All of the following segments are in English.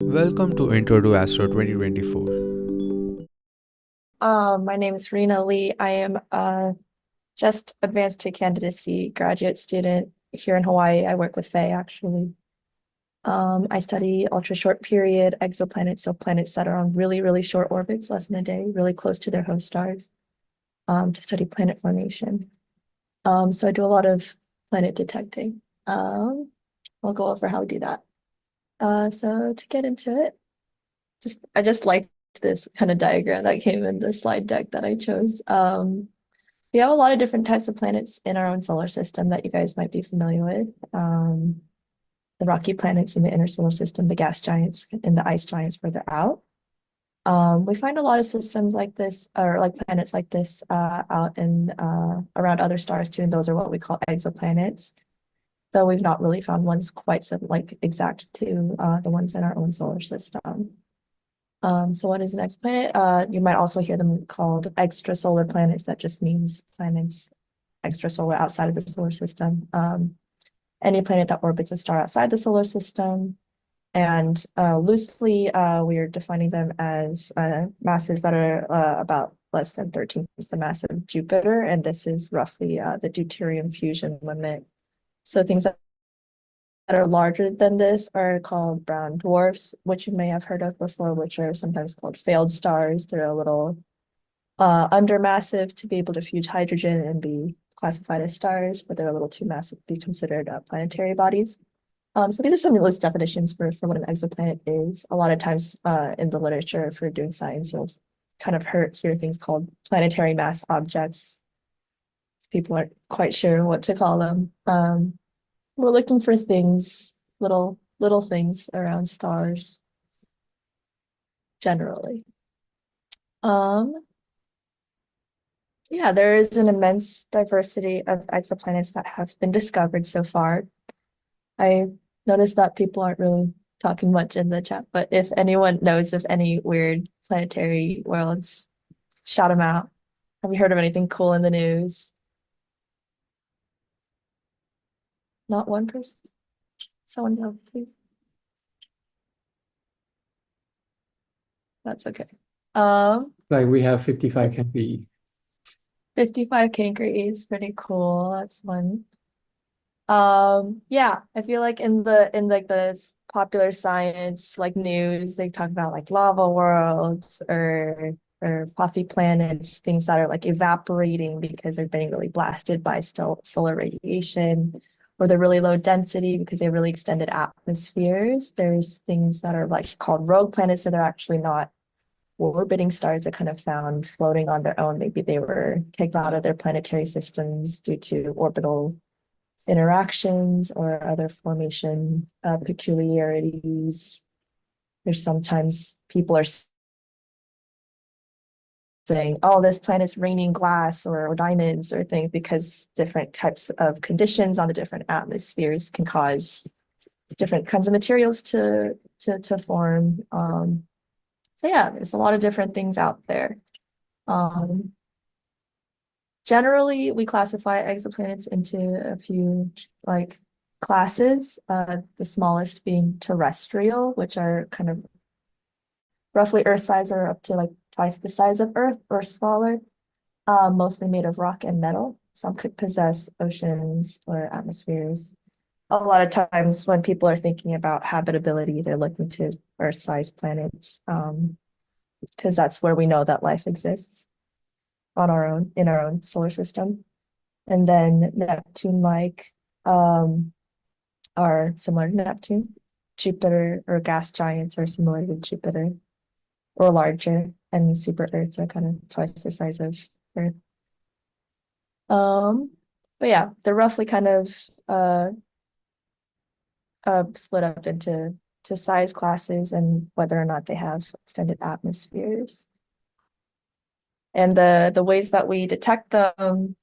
Welcome to Intro2Astro 2024. My name is Rena Lee. I am just advanced to candidacy graduate student here in Hawaii. I work with Faye actually. I study ultra short period exoplanets, so planets that are on really, really short orbits, less than a day, really close to their host stars, to study planet formation. So I do a lot of planet detecting. I'll go over how we do that. So to get into it, I just liked this kind of diagram that came in the slide deck that I chose. We have a lot of different types of planets in our own solar system that you guys might be familiar with. The rocky planets in the inner solar system, the gas giants, and the ice giants further out. We find a lot of systems like this, or like planets like this, out in around other stars too, and those are what we call exoplanets. Though we've not really found ones quite so like exact to the ones in our own solar system. So what is an exoplanet? You might also hear them called extrasolar planets. That just means planets extrasolar outside of the solar system. Any planet that orbits a star outside the solar system. And loosely, we are defining them as masses that are about less than 13 times the mass of Jupiter. And this is roughly the deuterium fusion limit. So things that are larger than this are called brown dwarfs, which you may have heard of before, which are sometimes called failed stars. They're a little undermassive to be able to fuse hydrogen and be classified as stars, but they're a little too massive to be considered planetary bodies. So these are some loose definitions for what an exoplanet is. A lot of times in the literature for doing science, you'll kind of hear things called planetary mass objects. People aren't quite sure what to call them. We're looking for things, little things around stars generally. Um, yeah, there is an immense diversity of exoplanets that have been discovered so far. I noticed that people aren't really talking much in the chat, but if anyone knows of any weird planetary worlds, shout them out. Have you heard of anything cool in the news? Not one person? Someone know, please. That's okay. Like we have 55 be 55 Cancri is pretty cool. That's fun. Yeah, I feel like in like the popular science like news, they talk about like lava worlds or puffy planets, things that are like evaporating because they're getting really blasted by still solar radiation, or they're really low density because they have really extended atmospheres. There's things that are like called rogue planets that are actually not orbiting stars that kind of found floating on their own. Maybe they were kicked out of their planetary systems due to orbital interactions or other formation peculiarities. There's sometimes people are saying, oh, this planet's raining glass or diamonds or things because different types of conditions on the different atmospheres can cause different kinds of materials to form. So yeah, there's a lot of different things out there. Um, Generally, we classify exoplanets into a few like classes, the smallest being terrestrial, which are kind of roughly Earth size or up to like twice the size of Earth or smaller, mostly made of rock and metal. Some could possess oceans or atmospheres. A lot of times when people are thinking about habitability, they're looking to Earth-sized planets, because that's where we know that life exists on our own, in our own solar system. And then Neptune-like are similar to Neptune. Jupiter or gas giants are similar to Jupiter or larger, and super Earths are kind of twice the size of Earth. But yeah, they're roughly kind of split up into size classes and whether or not they have extended atmospheres. And the ways that we detect them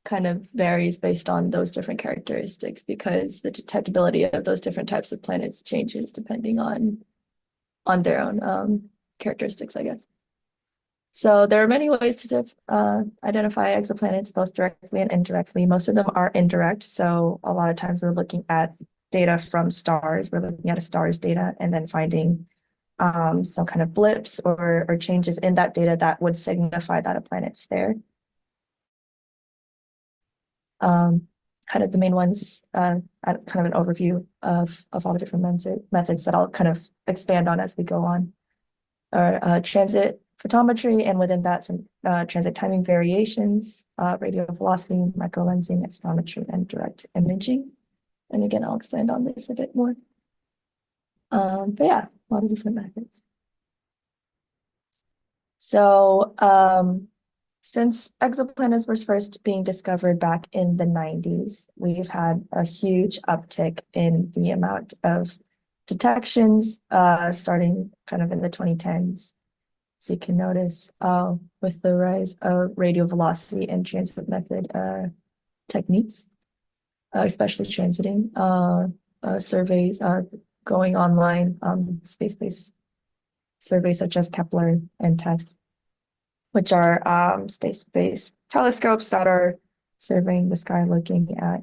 kind of varies based on those different characteristics because the detectability of those different types of planets changes depending on their own characteristics, I guess. So there are many ways to identify exoplanets, both directly and indirectly. Most of them are indirect. So a lot of times we're looking at data from stars. We're looking at a star's data and then finding some kind of blips or changes in that data that would signify that a planet's there. Kind of the main ones, kind of an overview of all the different methods that I'll kind of expand on as we go on, are transit photometry, and within that some transit timing variations, radial velocity, microlensing, astrometry, and direct imaging. And again, I'll expand on this a bit more. But yeah, a lot of different methods. So since exoplanets was first being discovered back in the 90s, we've had a huge uptick in the amount of detections starting kind of in the 2010s. So you can notice with the rise of radial velocity and transit method techniques, especially transiting surveys going online, space-based surveys such as Kepler and TESS, which are space-based telescopes that are surveying the sky, looking at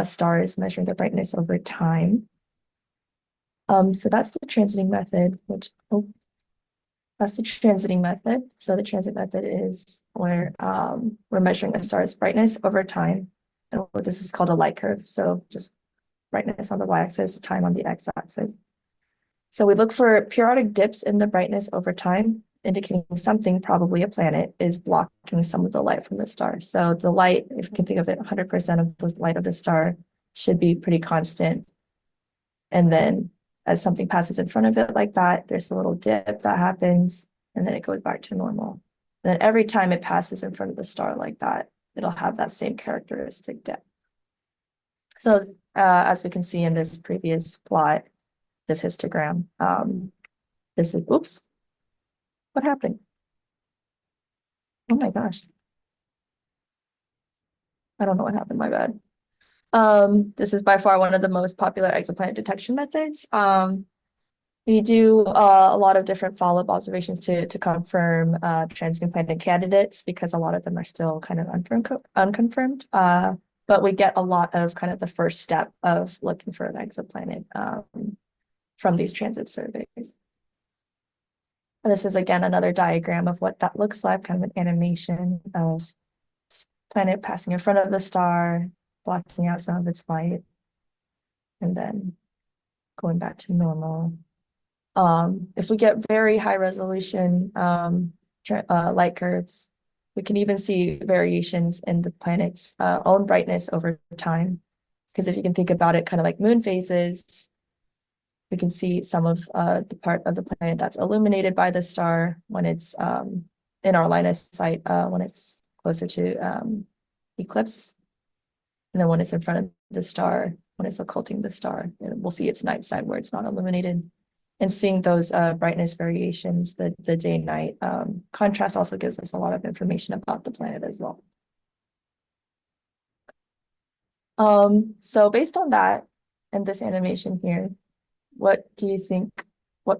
stars, measuring their brightness over time. So that's the transiting method, that's the transiting method. So the transit method is where we're measuring a star's brightness over time. And what this is called a light curve. So just brightness on the y-axis, time on the x-axis. So we look for periodic dips in the brightness over time, indicating something, probably a planet, is blocking some of the light from the star. So the light, if you can think of it, 100% of the light of the star should be pretty constant. And then as something passes in front of it like that, there's a little dip that happens, and then it goes back to normal. And then every time it passes in front of the star like that, it'll have that same characteristic dip. So as we can see in this previous plot, this histogram, this is, oops, what happened? Oh my gosh. I don't know what happened, my bad. This is by far one of the most popular exoplanet detection methods. We do a lot of different follow-up observations to confirm transiting planet candidates, because a lot of them are still kind of unconfirmed. But we get a lot of kind of the first step of looking for an exoplanet from these transit surveys. And this is again another diagram of what that looks like, kind of an animation of planet passing in front of the star, blocking out some of its light, and then going back to normal. If we get very high resolution light curves, we can even see variations in the planet's own brightness over time. Because if you can think about it kind of like moon phases, we can see some of the part of the planet that's illuminated by the star when it's in our line of sight, when it's closer to eclipse. And then when it's in front of the star, when it's occulting the star, we'll see its night side where it's not illuminated. And seeing those brightness variations, the day-night contrast also gives us a lot of information about the planet as well. So based on that and this animation here, what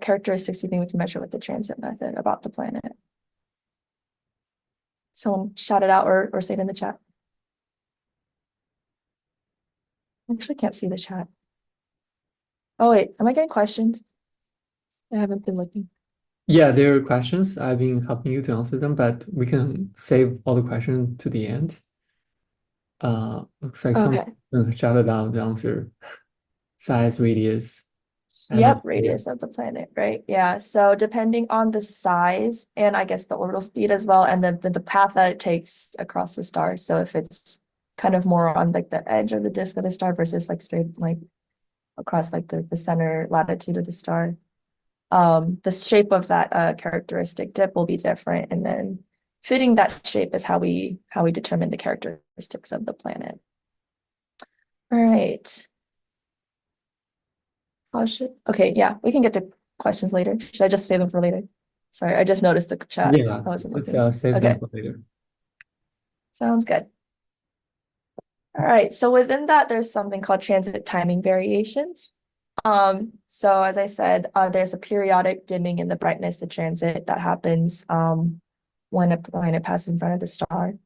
characteristics do you think we can measure with the transit method about the planet? Someone shout it out or say it in the chat. I actually can't see the chat. Oh wait, am I getting questions? I haven't been looking. Yeah, there are questions. I've been helping you to answer them, but we can save all the questions to the end. Looks like someone shouted out the answer. Size, radius. Yep, radius of the planet, right? Yeah. So depending on the size and I guess the orbital speed as well, and then the path that it takes across the star. So if it's kind of more on like the edge of the disk of the star versus like straight like across like the center latitude of the star, the shape of that characteristic dip will be different, and then fitting that shape is how we determine the characteristics of the planet. All right. Okay, yeah, we can get to questions later. Should I just save them for later? Sorry, I just noticed the chat. Yeah, I wasn't let's looking. save them for later. Sounds good. All right, so within that, there's something called transit timing variations. So as I said, there's a periodic dimming in the brightness of transit that happens when a planet passes in front of the star.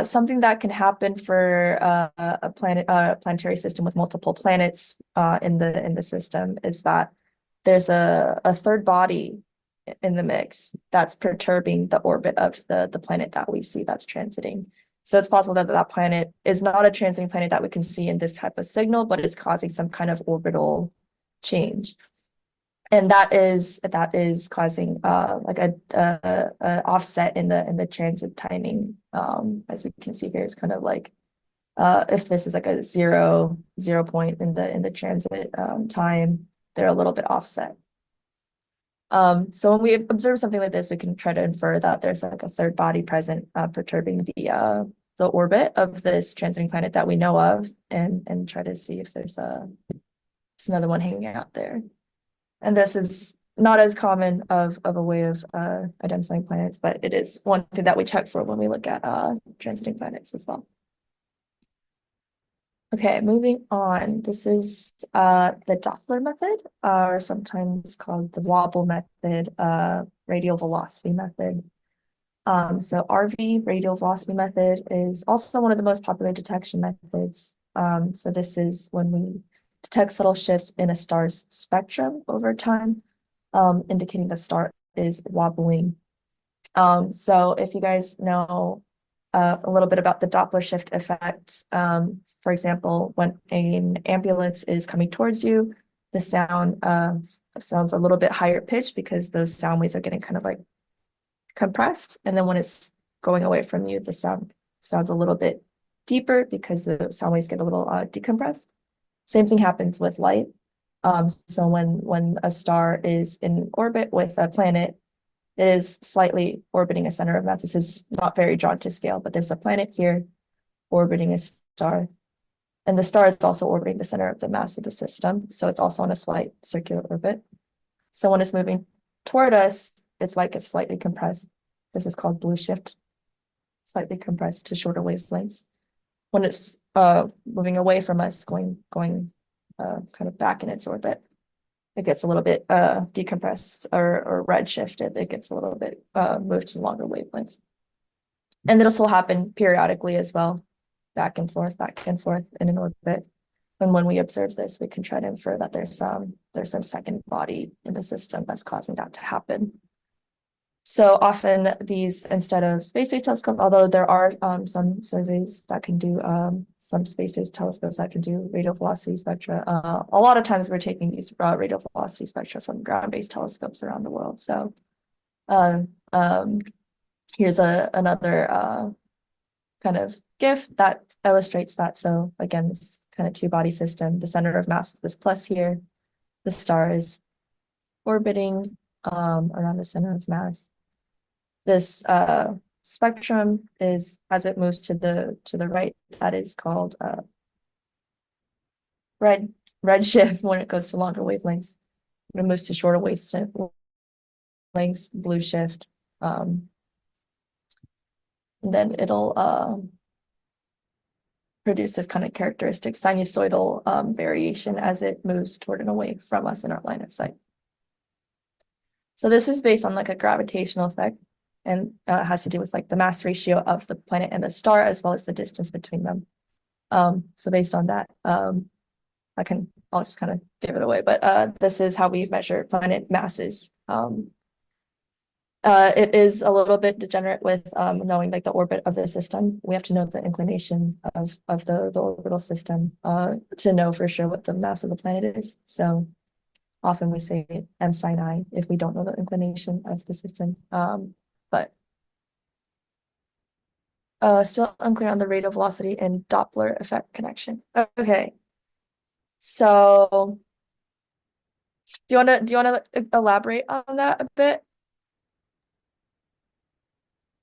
Something that can happen for a planetary system with multiple planets in the system is that there's a third body in the mix that's perturbing the orbit of the planet that we see that's transiting. So it's possible that that planet is not a transiting planet that we can see in this type of signal, but it's causing some kind of orbital change. And that is causing like a offset in the transit timing. As you can see here, it's kind of like if this is like a zero point in the transit time, they're a little bit offset. So when we observe something like this, we can try to infer that there's like a third body present perturbing the orbit of this transiting planet that we know of, and try to see if there's another one hanging out there. And this is not as common of a way of identifying planets, but it is one thing that we check for when we look at transiting planets as well. Okay, moving on. This is the Doppler method, or sometimes called the wobble method, radial velocity method. So RV, radial velocity method, is also one of the most popular detection methods. So this is when we detect subtle shifts in a star's spectrum over time, indicating the star is wobbling. So if you guys know a little bit about the Doppler shift effect, for example, when an ambulance is coming towards you, the sound sounds a little bit higher pitched because those sound waves are getting kind of like compressed. And then when it's going away from you, the sound sounds a little bit deeper because the sound waves get a little decompressed. Same thing happens with light. So when a star is in orbit with a planet, it is slightly orbiting a center of mass. This is not very drawn to scale, but there's a planet here orbiting a star. And the star is also orbiting the center of the mass of the system. So it's also on a slight circular orbit. So when it's moving toward us, it's like it's slightly compressed. This is called blue shift, slightly compressed to shorter wavelengths. When it's moving away from us, going kind of back in its orbit, it gets a little bit decompressed or redshifted. It gets a little bit moved to longer wavelengths. And it'll still happen periodically as well, back and forth in an orbit. And when we observe this, we can try to infer that there's some second body in the system that's causing that to happen. So often these, instead of space-based telescopes, although there are some surveys that can do some space-based telescopes that can do radial velocity spectra, a lot of times we're taking these radial velocity spectra from ground-based telescopes around the world. So here's another kind of GIF that illustrates that. So again, this kind of two-body system, the center of mass is this plus here. The star is orbiting around the center of mass. This spectrum is, as it moves to the right, that is called redshift when it goes to longer wavelengths. When it moves to shorter wavelengths, blue shift. And then it'll produce this kind of characteristic sinusoidal variation as it moves toward and away from us in our line of sight. So this is based on like a gravitational effect, and has to do with like the mass ratio of the planet and the star, as well as the distance between them. So based on that, I'll just kind of give it away, but this is how we measure planet masses. It is a little bit degenerate with knowing like the orbit of the system. We have to know the inclination of the orbital system to know for sure what the mass of the planet is. So often we say m sin I if we don't know the inclination of the system. But still unclear on the radial velocity and Doppler effect connection. Okay. So do you want to elaborate on that a bit?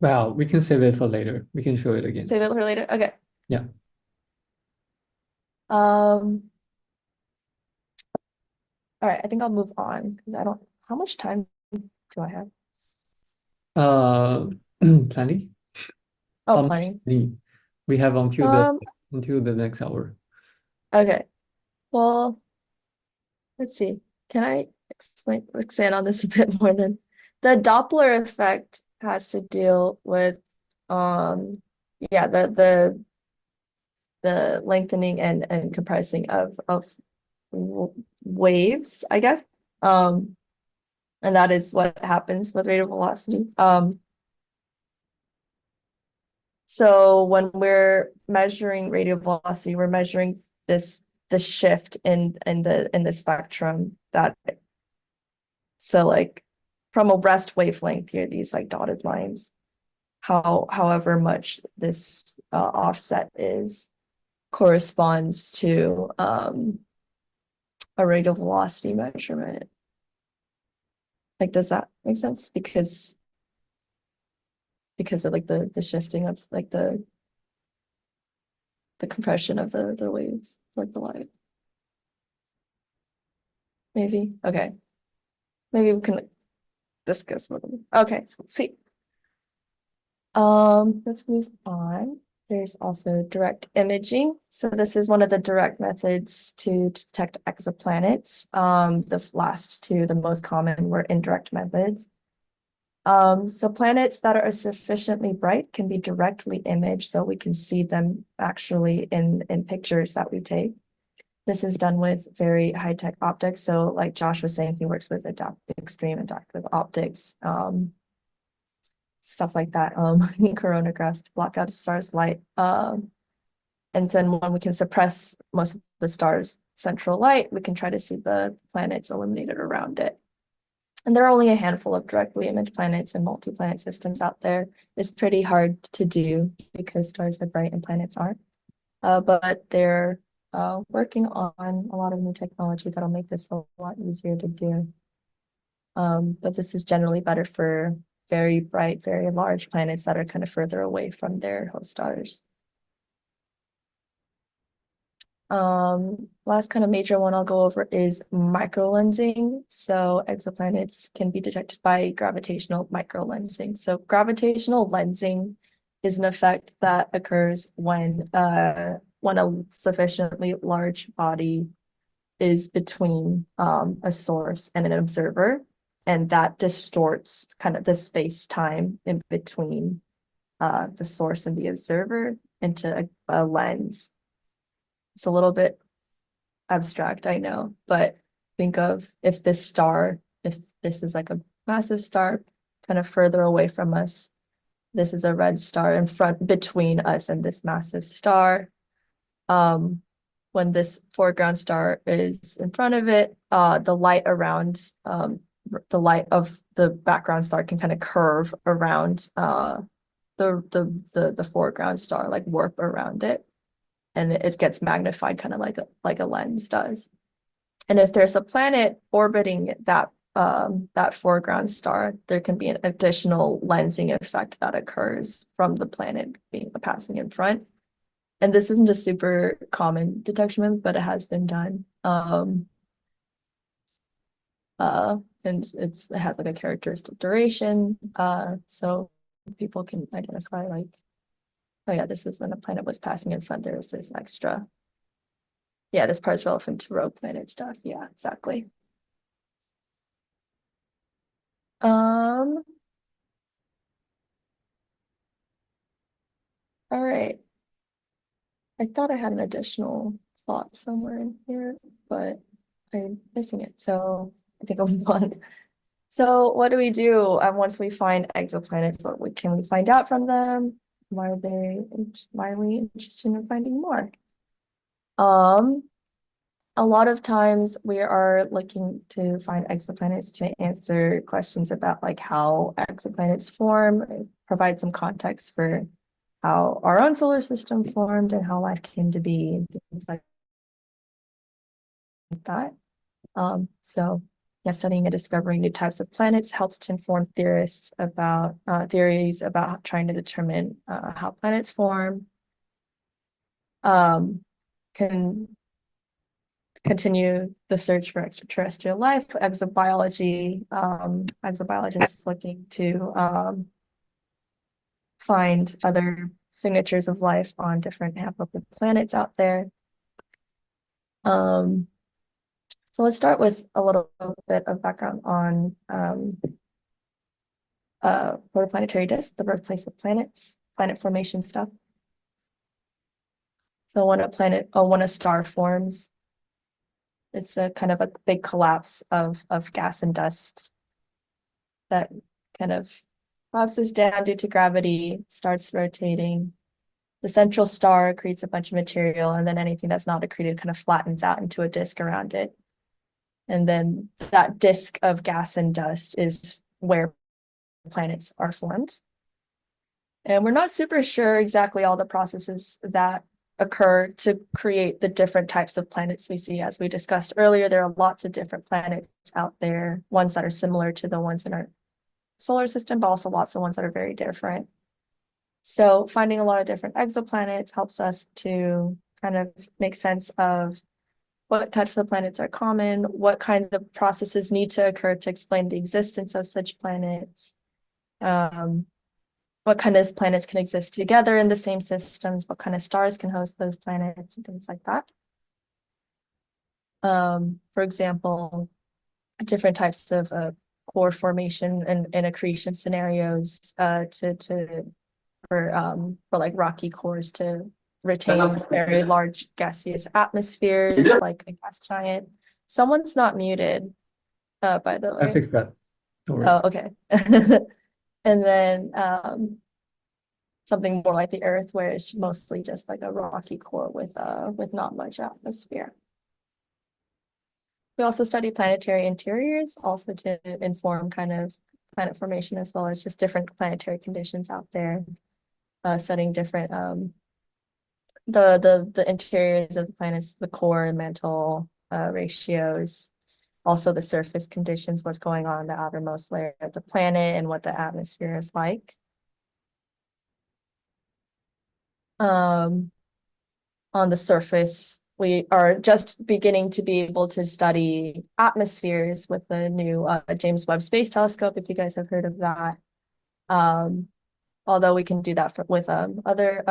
Well, we can save it for later. We can show it again. Save it for later. Okay. Yeah. All right, I think I'll move on because how much time do I have? Plenty. Oh, plenty. We have until the next hour. Okay. Well, let's see. Can I expand on this a bit more then? The Doppler effect has to deal with yeah, the lengthening and compressing of waves, I guess. And that is what happens with radial velocity. So when we're measuring radial velocity, we're measuring the shift in the spectrum that, so like from a rest wavelength here, these like dotted lines, however much this offset is corresponds to a radial velocity measurement. Like, does that make sense? Because of like the shifting of like the compression of the waves, like the light. Maybe. Okay. Maybe we can discuss a little bit. Okay, sweet. Let's move on. There's also direct imaging. So this is one of the direct methods to detect exoplanets. The last two, the most common, were indirect methods. So planets that are sufficiently bright can be directly imaged, so we can see them actually in pictures that we take. This is done with very high-tech optics. So like Josh was saying, he works with extreme adaptive optics, stuff like that, coronagraphs to block out a star's light. And then when we can suppress most of the star's central light, we can try to see the planets illuminated around it. And there are only a handful of directly imaged planets and multi-planet systems out there. It's pretty hard to do because stars are bright and planets aren't. But they're working on a lot of new technology that'll make this a lot easier to do. But this is generally better for very bright, very large planets that are kind of further away from their host stars. Last kind of major one I'll go over is microlensing. So exoplanets can be detected by gravitational microlensing. So gravitational lensing is an effect that occurs when a sufficiently large body is between a source and an observer, and that distorts kind of the space-time in between the source and the observer into a lens. It's a little bit abstract, I know, but think of if this is like a massive star kind of further away from us, this is a red star in front between us and this massive star. When this foreground star is in front of it, the light around the light of the background star can kind of curve around the foreground star, like warp around it, and it gets magnified kind of like a lens does. And if there's a planet orbiting that foreground star, there can be an additional lensing effect that occurs from the planet passing in front. And this isn't a super common detection method, but it has been done. And it has like a characteristic duration. So people can identify like, oh yeah, this is when a planet was passing in front, there was this extra. Yeah, this part's relevant to rogue planet stuff. Yeah, exactly. All right. I thought I had an additional plot somewhere in here, but I'm missing it. So I think I'll move on. So what do we do once we find exoplanets? Can we find out from them? Why are we interested in finding more? A lot of times we are looking to find exoplanets to answer questions about like how exoplanets form, provide some context for how our own solar system formed and how life came to be and things like that. So yeah, studying and discovering new types of planets helps to inform theorists about theories about trying to determine how planets form. Can continue the search for extraterrestrial life, exobiology, exobiologists looking to find other signatures of life on different habitable planets out there. So let's start with a little bit of background on protoplanetary disk, the birthplace of planets, planet formation stuff. So when a star forms, It's a kind of a big collapse of gas and dust that kind of collapses down due to gravity, starts rotating. The central star creates a bunch of material, and then anything that's not accreted kind of flattens out into a disk around it. And then that disk of gas and dust is where planets are formed. And we're not super sure exactly all the processes that occur to create the different types of planets we see. As we discussed earlier, there are lots of different planets out there, ones that are similar to the ones in our solar system, but also lots of ones that are very different. So finding a lot of different exoplanets helps us to kind of make sense of what types of planets are common, what kind of processes need to occur to explain the existence of such planets, what kind of planets can exist together in the same systems, what kind of stars can host those planets, and things like that. For example, different types of core formation and accretion scenarios for like rocky cores to retain very large gaseous atmospheres, like a gas giant. Someone's not muted, by the I way. fixed that. Don't worry. Oh, okay. And then something more like the Earth, where it's mostly just like a rocky core with not much atmosphere. We also study planetary interiors, also to inform kind of planet formation, as well as just different planetary conditions out there. Studying different the interiors of the planets, the core and mantle ratios, also the surface conditions, what's going on in the outermost layer of the planet and what the atmosphere is like. On the surface, we are just beginning to be able to study atmospheres with the new James Webb Space Telescope, if you guys have heard of that. Although we can do that with other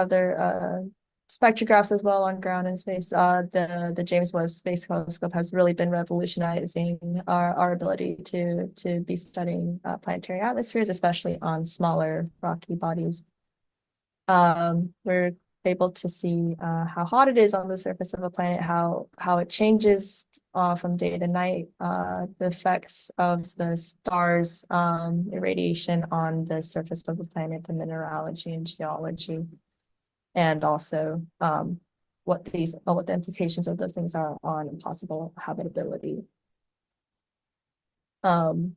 spectrographs as well on ground and space. The James Webb Space Telescope has really been revolutionizing our ability to be studying planetary atmospheres, especially on smaller rocky bodies. We're able to see how hot it is on the surface of a planet, how it changes from day to night, the effects of the stars' irradiation on the surface of the planet, the mineralogy and geology, and also what the implications of those things are on possible habitability. For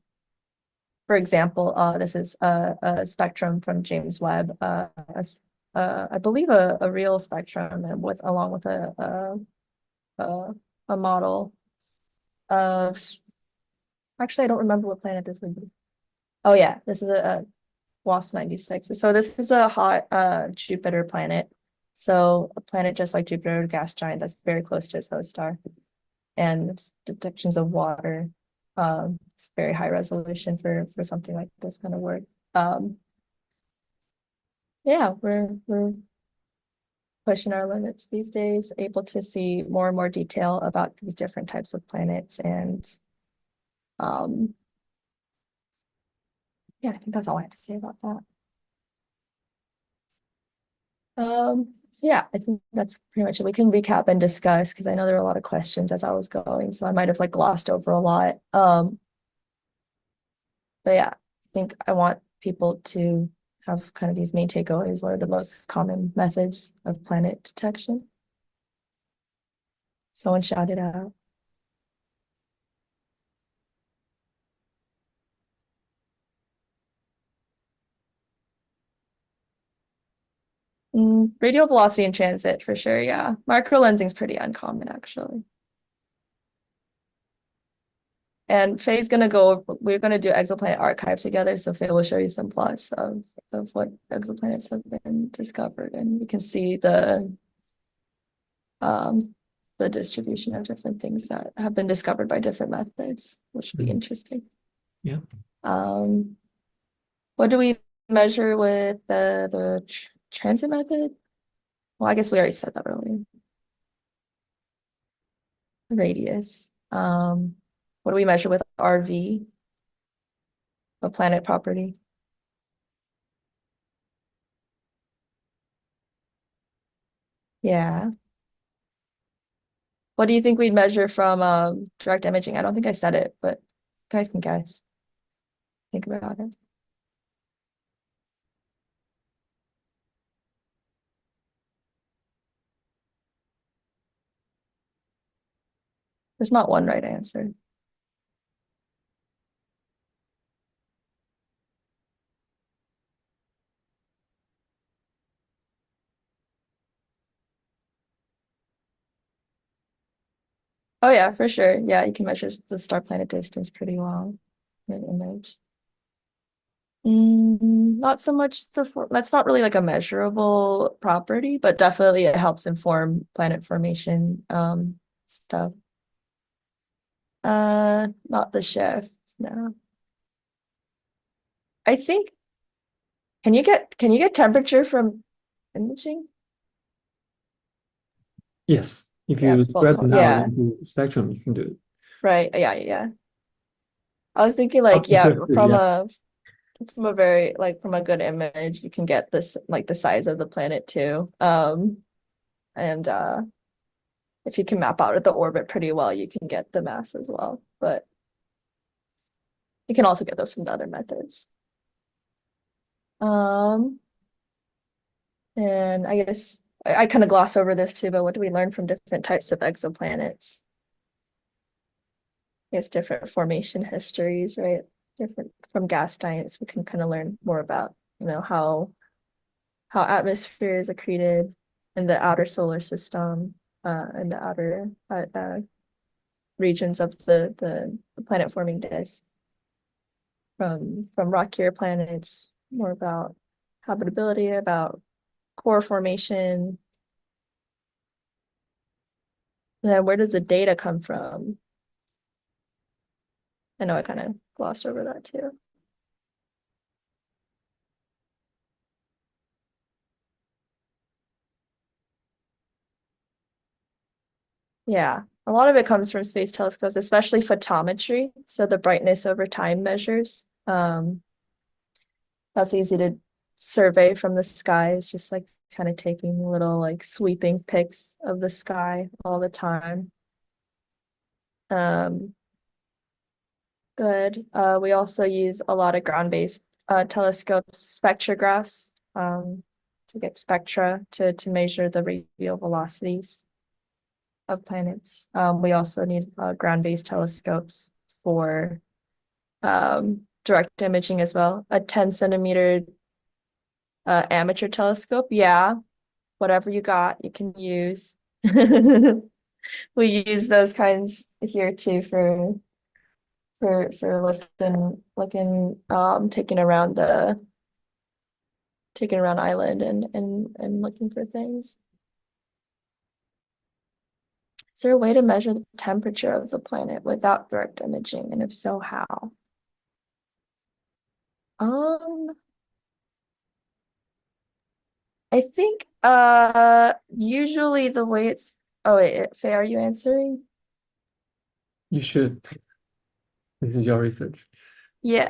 example, this is a spectrum from James Webb, I believe a real spectrum, and along with a model of, actually I don't remember what planet this would be. Oh yeah, this is a WASP 96. So this is a hot Jupiter planet. So a planet just like Jupiter, a gas giant that's very close to its host star, and detections of water. It's very high resolution for something like this kind of work. Yeah, we're pushing our limits these days, able to see more and more detail about these different types of planets. And yeah, I think that's all I have to say about that. So yeah, I think that's pretty much it. We can recap and discuss, because I know there were a lot of questions as I was going, so I might have like glossed over a lot. But yeah, I think I want people to have kind of these main takeaways. What are the most common methods of planet detection? Someone shout it out. Radial velocity in transit for sure, yeah. Microlensing is pretty uncommon, actually. And Faye's we're gonna do exoplanet archive together, so Faye will show you some plots of what exoplanets have been discovered, and you can see the distribution of different things that have been discovered by different methods, which would be interesting. Yeah. What do we measure with the transit method? Well, I guess we already said that earlier. Radius. What do we measure with RV? A planet property. Yeah. What do you think we'd measure from direct imaging? I don't think I said it, but you guys can guess. Think about it. There's not one right answer. Oh yeah, for sure. Yeah, you can measure the star planet distance pretty well in an image. Not so much that's not really like a measurable property, but definitely it helps inform planet formation stuff. Not the shift, no. I think can you get temperature from imaging? Yes, if Yeah, you both spread them out yeah, into the spectrum, you can do it. right. Yeah. I was thinking like, Up to yeah, 50, yeah. from a very like from a good image, you can get this like the size of the planet too. And if you can map out the orbit pretty well, you can get the mass as well. But you can also get those from the other methods. Um, and I guess I kind of gloss over this too, but what do we learn from different types of exoplanets? I guess different formation histories, right? Different from gas giants, we can kind of learn more about, how atmospheres accreted in the outer solar system, in the outer regions of the planet forming disk. From rockier planets, more about habitability, about core formation. And then where does the data come from? I know I kind of glossed over that too. Yeah, a lot of it comes from space telescopes, especially photometry. So the brightness over time measures. That's easy to survey from the sky. It's just like kind of taking little like sweeping pics of the sky all the time. Um, good. We also use a lot of ground-based telescopes, spectrographs, to get spectra to measure the radial velocities of planets. We also need ground-based telescopes for direct imaging as well. A 10 centimeter amateur telescope, yeah, whatever you got, you can use. We use those kinds here too for looking taking around island and looking for things. Is there a way to measure the temperature of the planet without direct imaging? And if so, how? Um, I think usually the way it's oh wait, Faye, are you answering? You should. This is your research. Yeah.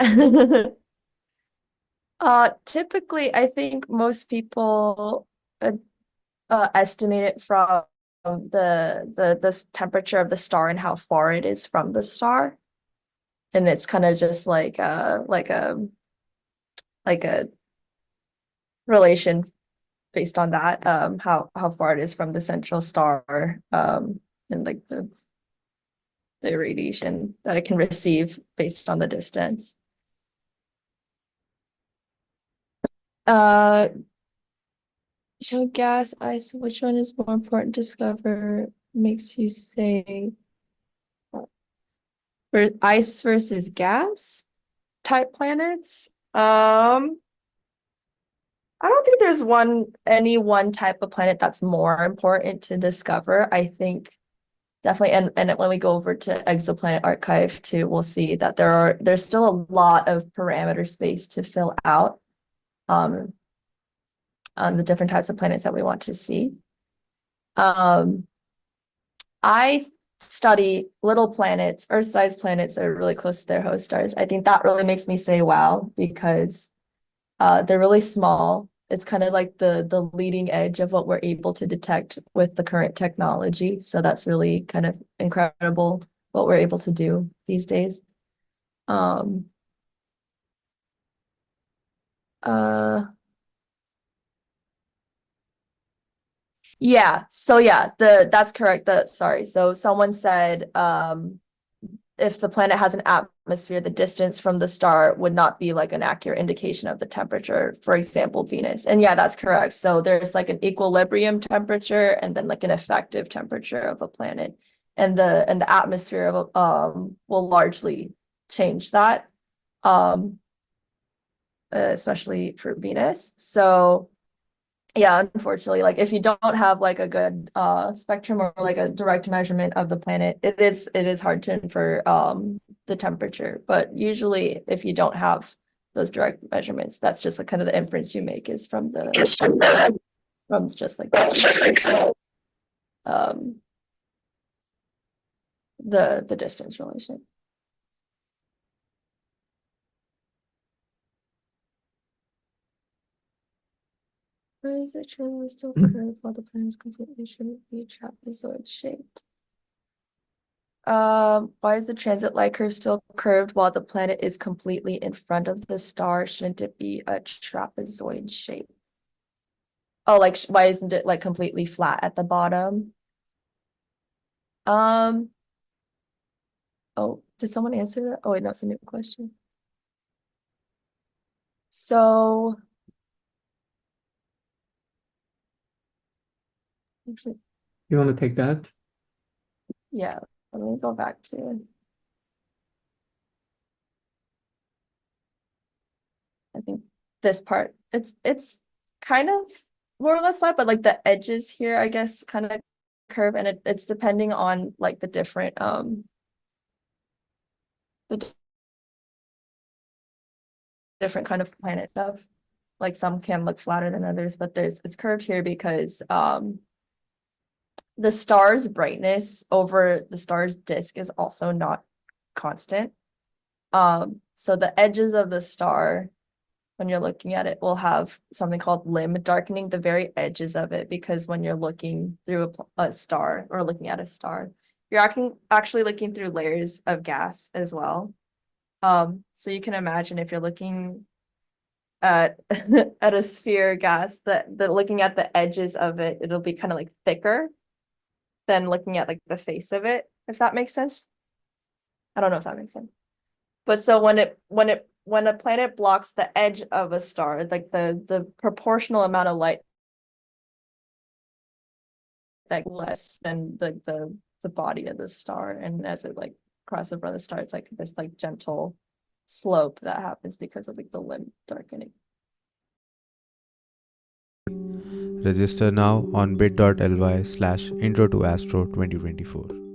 Typically I think most people uh, estimate it from the temperature of the star and how far it is from the star. And it's kind of just like a relation based on that, how far it is from the central star, and like the radiation that it can receive based on the distance. Uh, show gas, ice, which one is more important to discover? Makes you say for ice versus gas type planets. I don't think there's any one type of planet that's more important to discover. I think definitely, and when we go over to Exoplanet Archive too, we'll see that there's still a lot of parameter space to fill out um on the different types of planets that we want to see. I study little planets, Earth-sized planets that are really close to their host stars. I think that really makes me say wow, because they're really small. it's kind of like the leading edge of what we're able to detect with the current technology. So that's really kind of incredible what we're able to do these days. Um, yeah, so yeah, that's correct. Sorry. So someone said if the planet has an atmosphere, the distance from the star would not be like an accurate indication of the temperature, for example, Venus. And yeah, that's correct. So there's like an equilibrium temperature and then like an effective temperature of a planet. And the atmosphere of will largely change that. Especially for Venus. So yeah, unfortunately, like if you don't have like a good spectrum or like a direct measurement of the planet, it is hard to infer the temperature. But usually if you don't have those direct measurements, that's just like kind of the inference you make is from just like um the distance relation. Why is the transit still curved while the planet is completely shouldn't be trapezoid shaped? Why is the transit light curve still curved while the planet is completely in front of the star? Shouldn't it be a trapezoid shape? Oh, like why isn't it like completely flat at the bottom? Um, oh, did someone answer that? Oh, wait, no, it's a new question. So, You want to take that? yeah, let me go back to, I think this part. It's kind of more or less flat, but like the edges here, I guess, kind of curve, and it's depending on like the different the different kind of planet stuff. Like some can look flatter than others, but it's curved here because the star's brightness over the star's disk is also not constant. So the edges of the star, when you're looking at it, will have something called limb darkening, the very edges of it, because when you're looking through a star or looking at a star, you're actually looking through layers of gas as well. So you can imagine if you're looking at at a sphere gas that looking at the edges of it, it'll be kind of like thicker than looking at like the face of it, if that makes sense. I don't know if that makes sense. But so when a planet blocks the edge of a star, like the proportional amount of light that less than the body of the star, and as it like crosses over the star, it's like this like gentle slope that happens because of like the limb darkening. Register now on bit.ly/Intro2Astro 2024.